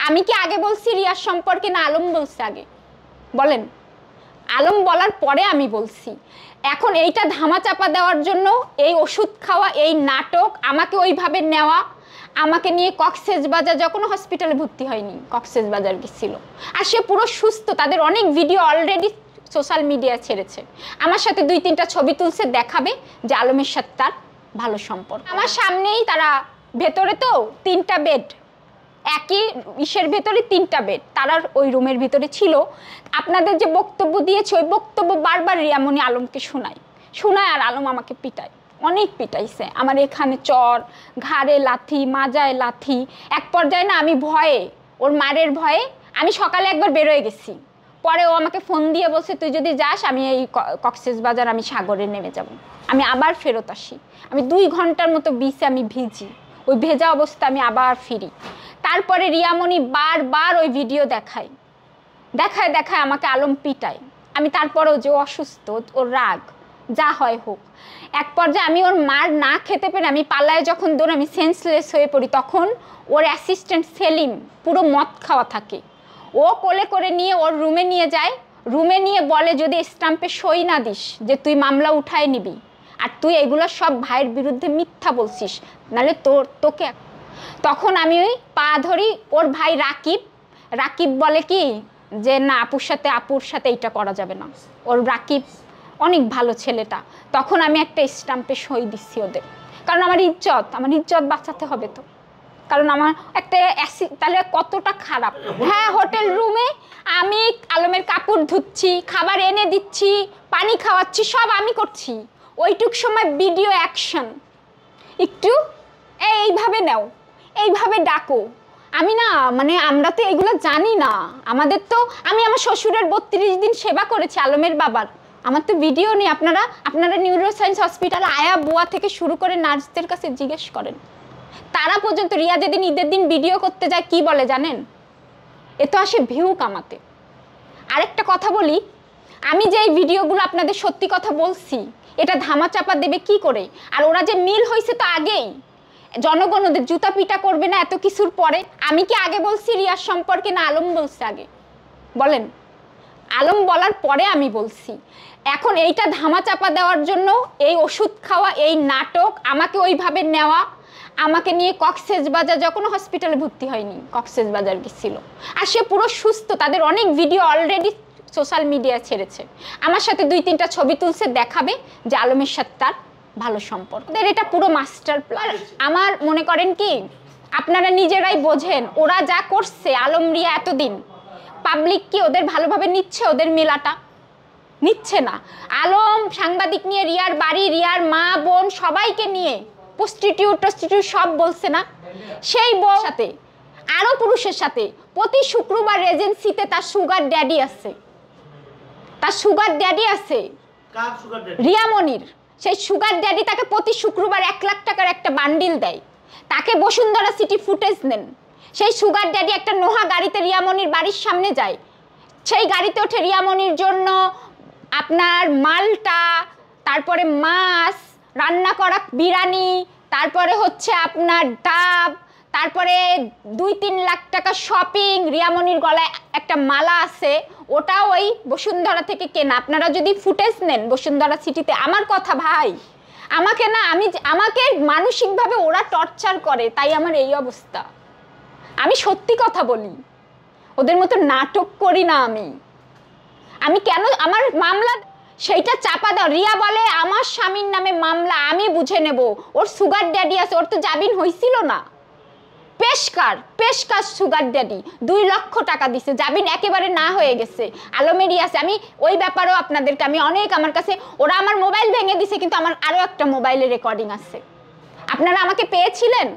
আমি কি আগে বলছি রিয়ার সম্পর্কে না আলম বলছে আগে? বলেন। আলম বলার পরে আমি বলছি। এখন এইটা ধামাচাপা দেওয়ার জন্য এই ওষুধ খাওয়া, এই নাটক, আমাকে ওইভাবে নেওয়া, আমাকে নিয়ে কক্সবাজার যখন হসপিটালে ভর্তি হয়নি, কক্সবাজার গেছিল, আর সে পুরো সুস্থ। তাদের অনেক ভিডিও অলরেডি সোশ্যাল মিডিয়া ছেড়েছে। আমার সাথে 2-3টা ছবি তুলছে, দেখাবে যে আলমের সাথে তার ভালো সম্পর্ক। আমার সামনেই তারা, ভেতরে তো 3টা বেড, একই ইসের ভেতরে 3টা বেড, তারা ওই রুমের ভিতরে ছিল। আপনাদের যে বক্তব্য দিয়েছে ওই বক্তব্য বারবার রিয়ামণি আলমকে শোনায়, আর আলম আমাকে পিটায়, অনেক পিটাইছে। আমার এখানে চর, ঘাড়ে লাথি, মাজায় লাথি। এক পর্যায়ে না আমি ভয়ে, ওর মারের ভয়ে আমি সকালে একবার বেরোয় গেছি, পরে ও আমাকে ফোন দিয়ে বলছে তুই যদি যাস আমি এই কক্সবাজার আমি সাগরে নেমে যাব। আমি আবার ফেরত আসি, আমি 2 ঘন্টার মতো বিচে আমি ভিজি, ওই ভেজা অবস্থা আমি আবার ফিরি। তারপরে রিয়ামণি বারবার ওই ভিডিও দেখায় আমাকে আলম পিটায়। আমি তারপরেও যে অসুস্থ, ওর রাগ, যা হয় হোক। এক পর্যায়ে আমি ওর মার না খেতে পেরে আমি পালায় যখন দৌড়, আমি সেন্সলেস হয়ে পড়ি, তখন ওর অ্যাসিস্ট্যান্ট সেলিম পুরো মদ খাওয়া থাকে, ও কোলে করে নিয়ে ওর রুমে নিয়ে যায়। রুমে নিয়ে বলে যদি স্টাম্পে সই না দিস যে তুই মামলা উঠায় নিবি, আর তুই এগুলো সব ভাইয়ের বিরুদ্ধে মিথ্যা বলছিস, নাহলে তোকে। তখন আমি ওই পা ধরি, ওর ভাই রাকিব বলে কি যে না আপুর সাথে এইটা করা যাবে না। ওর রাকিব অনেক ভালো ছেলেটা। তখন আমি একটা স্টাম্পে সই দিচ্ছি ওদের, কারণ আমার ইজ্জত বাঁচাতে হবে তো, কারণ আমার একটা তাহলে কতটা খারাপ। হ্যাঁ, হোটেল রুমে আমি আলমের কাপড় ধুচ্ছি, খাবার এনে দিচ্ছি, পানি খাওয়াচ্ছি, সব আমি করছি। ওইটুক সময় ভিডিও অ্যাকশন, একটু এইভাবে নাও, এইভাবে ডাকো। আমি না মানে আমরা তো এগুলো জানি না। আমাদের তো, আমি আমার শ্বশুরের 32 দিন সেবা করেছি আলমের বাবার, আমার তো ভিডিও নেই। আপনারা নিউরোসায়েন্স হসপিটাল আয়া বুয়া থেকে শুরু করে নার্সদের কাছে জিজ্ঞেস করেন, তারা পর্যন্ত। রিয়া যেদিন ঈদের দিন ভিডিও করতে যায় কি বলে জানেন? এ তো আসে ভিউ কামাতে। আরেকটা কথা বলি, আমি যে এই ভিডিওগুলো আপনাদের সত্যি কথা বলছি, এটা ধামাচাপা দেবে কি করে? আর ওরা যে মিল হয়েছে তো আগেই, জনগণ ওদের জুতা পিটা করবে না এত কিছুর পরে? আমি কি আগে বলছি রিয়ার সম্পর্কে না আলম বলছে আগে? বলেন। আলম বলার পরে আমি বলছি। এখন এইটা ধামাচাপা দেওয়ার জন্য এই ওষুধ খাওয়া, এই নাটক, আমাকে ওইভাবে নেওয়া, আমাকে নিয়ে কক্সবাজার যখন হসপিটালে ভর্তি হয়নি, কক্সবাজার গেছিল, আর সে পুরো সুস্থ। তাদের অনেক ভিডিও অলরেডি সোশ্যাল মিডিয়া ছেড়েছে। আমার সাথে 2-3টা ছবি তুলছে, দেখাবে যে আলমের সাথে তার ভালো সম্পর্ক। এটা পুরো মাস্টার প্ল্যান। আমার মনে করেন কি, আপনারা নিজেরাই বোঝেন, ওরা যা করছে আলম রিয়া এতদিন, পাবলিক কি ওদের ভালোভাবে নিচ্ছে? ওদের মেলাটা নিচ্ছে না। আলম সাংবাদিক নিয়ে রিয়ার বাড়ি, রিয়ার মা বোন সবাইকে নিয়ে প্রস্টিটিউট সব বলছে না? সেই বউ সাথে আরো পুরুষের সাথে প্রতি শুক্রবার রেজেন্সিতে তার সুগার ড্যাডি আছে, রিয়ামণির। সেই সুগার ড্যাডি তাকে প্রতি শুক্রবার 1 লাখ টাকার একটা বান্ডিল দেয়। তাকে বসুন্ধরা সিটি ফুটেজ নেন, সেই সুগার ড্যাডি একটা নোহা গাড়িতে রিয়ামণির বাড়ির সামনে যায়, সেই গাড়িতে ওঠে রিয়ামণির জন্য আপনার মালটা, তারপরে মাছ রান্না করা, বিরিয়ানি, তারপরে হচ্ছে আপনার ডাব, তারপরে 2-3 লাখ টাকা শপিং। রিয়ামণির গলায় একটা মালা আছে, ওটাও ওই বসুন্ধরা থেকে কেনা। আপনারা যদি ফুটেজ নেন বসুন্ধরা সিটিতে, আমার কথা ভাই, আমাকে মানসিকভাবে ওরা টর্চার করে, তাই আমার এই অবস্থা। আমি সত্যি কথা বলি, ওদের মতো নাটক করি না আমি কেন আমার মামলা সেইটা চাপা দাও? রিয়া বলে আমার স্বামীর নামে মামলা, আমি বুঝে নেব, ওর সুগার ড্যাডি আছে, ওর তো জামিন হয়েছিল না। পেশকার সুগার ড্যাডি 2 লক্ষ টাকা দিছে, জামিন একেবারে না হয়ে গেছে, আলমেরই আছে। আমি ওই ব্যাপারেও আপনাদেরকে আমার কাছে, ওরা আমার মোবাইল ভেঙে দিছে, কিন্তু আমার আরও একটা মোবাইলে রেকর্ডিং আছে। আপনারা আমাকে পেয়েছিলেন?